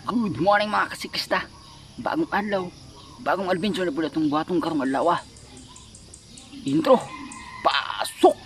Good morning mga kasiklista. Bagong adlaw, bagong adventure na po itong buhatong karong adlaw. Intro, pasok!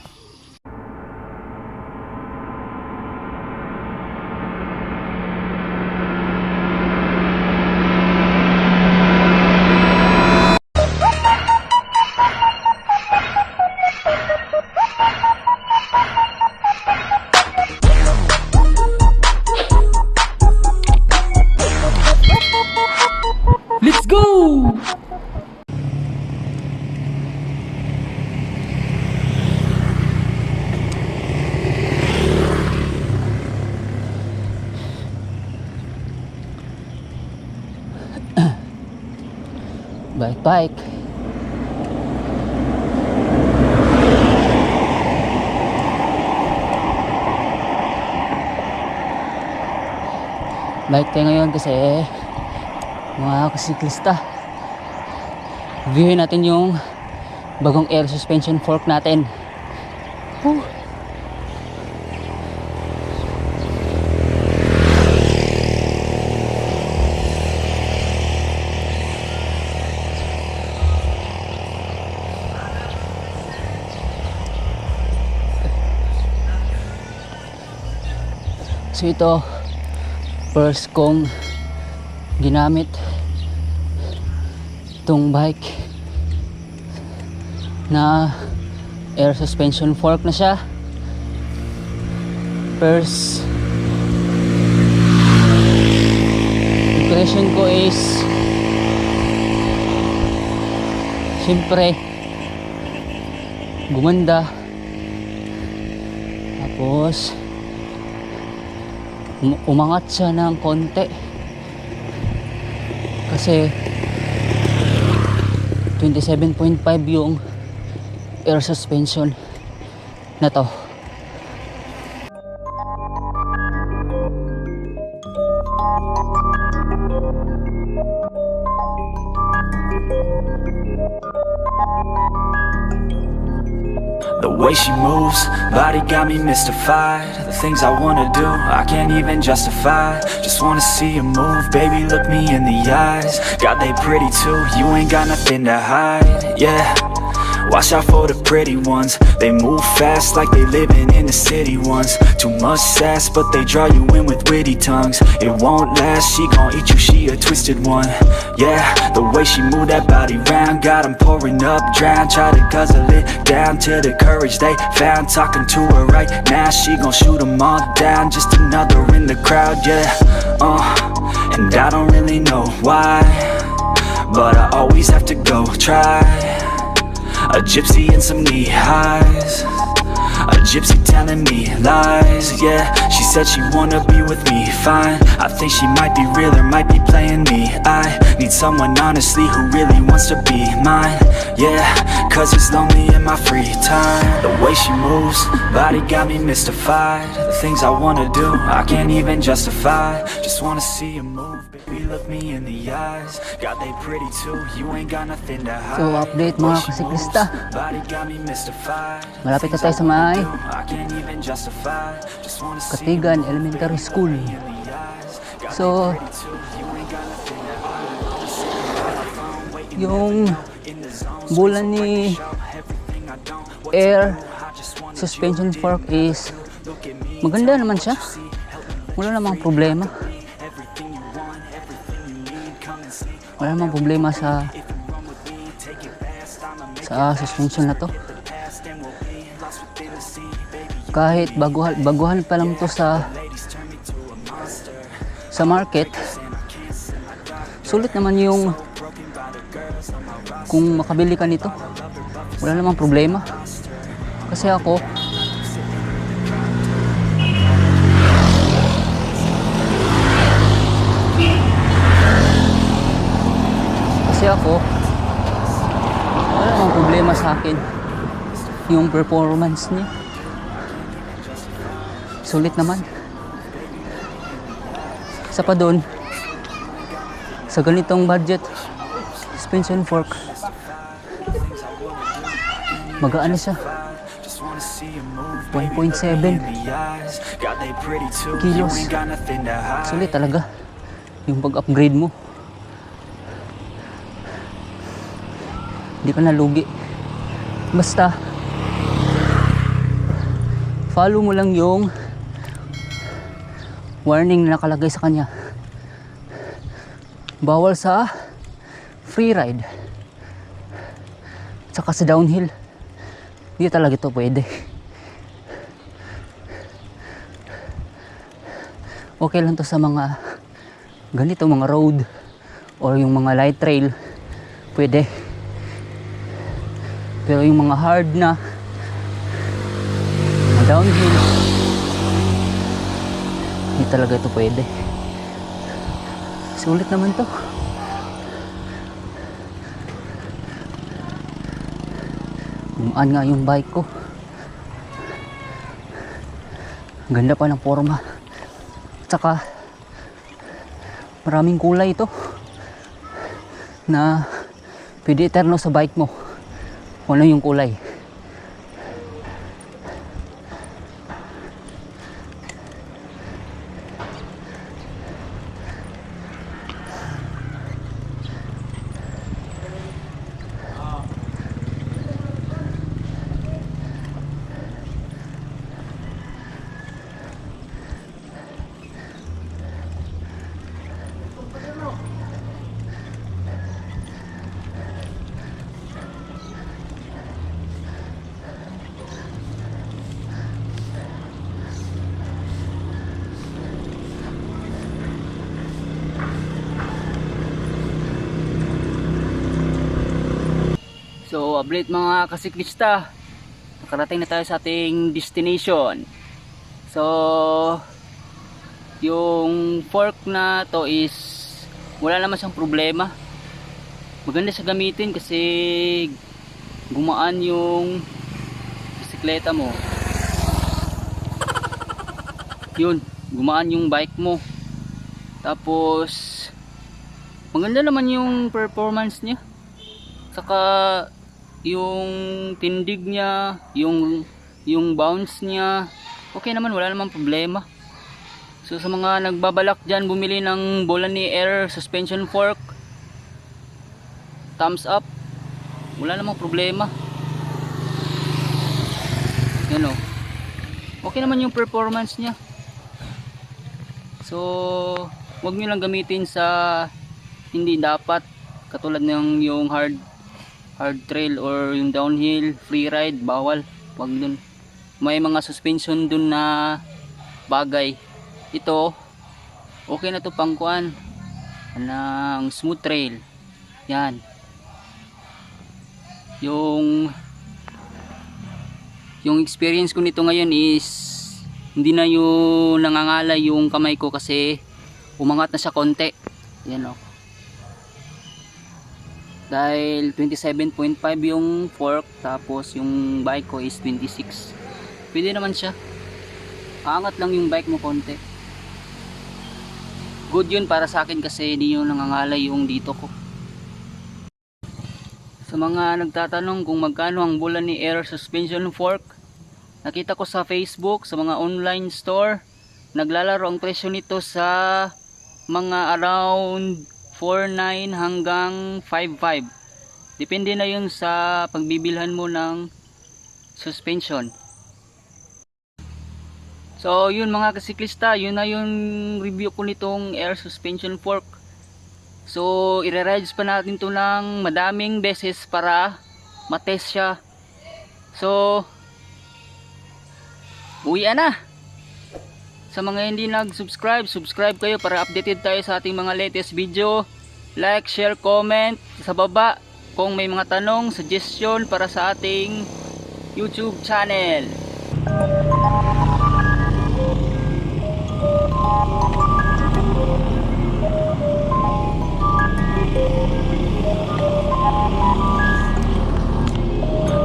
Let's go! Bike. Bike tayo ngayon kasi mga kasiklista, viewin natin yung bagong air suspension fork natin. So ito, first kong ginamit itong bike na air suspension fork na siya. First impression ko is siyempre gumanda, tapos umangat siya ng konti kasi 27.5 yung air suspension na to. The way she moves, body got me mystified. The things I wanna do, I can't even justify. Just wanna see you move, baby, look me in the eyes. God, they pretty too, you ain't got nothing to hide, yeah. Watch out for the pretty ones. They move fast like they living in the city ones. Too much sass, but they draw you in with witty tongues. It won't last, she gon' eat you, she a twisted one. Yeah, the way she move that body round, got 'em pouring up, drown. Try to guzzle it down to the courage they found. Talking to her right now, she gon' shoot 'em all down. Just another in the crowd, yeah. And I don't really know why, but I always have to go try. A gypsy in some knee highs, a gypsy telling me lies, yeah. She said she wanna be with me, fine. I think she might be real or might be playing me. I need someone honestly who really wants to be mine, yeah. Cause it's lonely in my free time. The way she moves, body got me mystified. The things I wanna do, I can't even justify. Just wanna see you move, baby, look me in the eyes. God, they pretty too, you ain't got nothing to hide. So update mga kasiklista, malapit na tayo sa may Katigan Elementary School. So yung bulan ni air suspension fork is maganda naman siya, wala namang problema. Sa suspension na to. Kahit baguhan pa lang to sa market, sulit naman yung kung makabili ka nito, wala namang problema. Kasi ako wala namang problema sa akin yung performance niya, sulit naman. Isa pa doon, sa ganitong budget suspension fork, magaan siya. 1.7 kilos. Sulit talaga. yung pag-upgrade mo. Hindi ka nalugi. Basta follow mo lang yung warning na nakalagay sa kanya. Bawal sa free ride, tsaka sa downhill. Hindi talaga ito pwede. Okay lang to sa mga ganito, mga road or yung mga light trail, pwede. Pero yung mga hard na downhill, hindi talaga ito pwede. Sulit naman to. Gumaan nga yung bike ko. Ganda pa ng forma. Tsaka maraming kulay ito na pwede eterno sa bike mo. Kung ano yung kulay. So, update mga kasiklista. Nakarating na tayo sa ating destination. So, yung fork na to is wala naman siyang problema. Maganda siya gamitin kasi gumaan yung bisikleta mo. Yun, gumaan yung bike mo. Tapos maganda naman yung performance niya. Saka yung tindig niya, yung bounce niya, okay naman, wala namang problema. So sa mga nagbabalak dyan bumili ng Bolani Air suspension fork, thumbs up, wala namang problema. Yan o, okay naman yung performance niya. So huwag nyo lang gamitin sa hindi dapat, katulad ng yung hard trail or yung downhill, free ride, bawal. Wag dun. May mga suspension dun na bagay. Ito, okay na to pangkuan ng smooth trail. Yan. Yung experience ko nito ngayon is hindi na yung nangangalay yung kamay ko kasi umangat na siya konti. Yan o. Dahil 27.5 yung fork, tapos yung bike ko is 26. Pwede naman siya. Aangat lang yung bike mo konti. Good yun para sa akin kasi hindi yung nangangalay yung dito ko. Sa mga nagtatanong kung magkano ang Bolani Air suspension fork, nakita ko sa Facebook, sa mga online store, naglalaro ang presyo nito sa mga around 4.9 hanggang 5.5. Depende na yun sa pagbibilhan mo ng suspension. So yun mga kasiklista, yun na yung review ko nitong air suspension fork. So i-rides pa natin to ng madaming beses para matest siya. So uwian na. Sa mga hindi nag-subscribe, subscribe kayo para updated tayo sa ating mga latest video. Like, share, comment sa baba kung may mga tanong, suggestion para sa ating YouTube channel.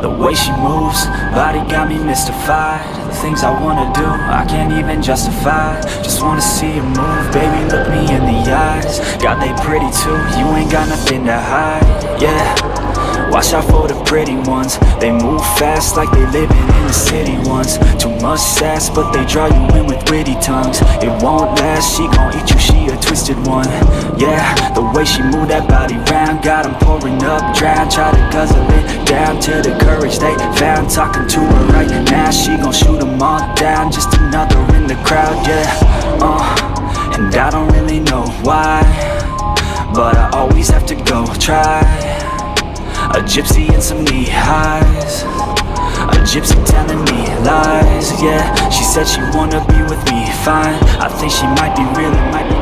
The way she moves, body got me mystified. The things I wanna do, I can't even justify. Just wanna see you move, baby, look me in the eyes. God, they pretty too, you ain't got nothing to hide, yeah. Watch out for the pretty ones. They move fast like they living in the city once. Too much sass, but they draw you in with witty tongues. It won't last, she gon' eat you, she a twisted one. Yeah, the way she move that body round got 'em pouring up, drown. Try to guzzle it down to the courage they found. Talking to her right now, she gon' shoot 'em all down. Just another in the crowd, yeah. And I don't really know why, but I always have to go try. A gypsy in some knee highs, a gypsy telling me lies. Yeah, she said she wanna be with me, fine. I think she might be real, it might be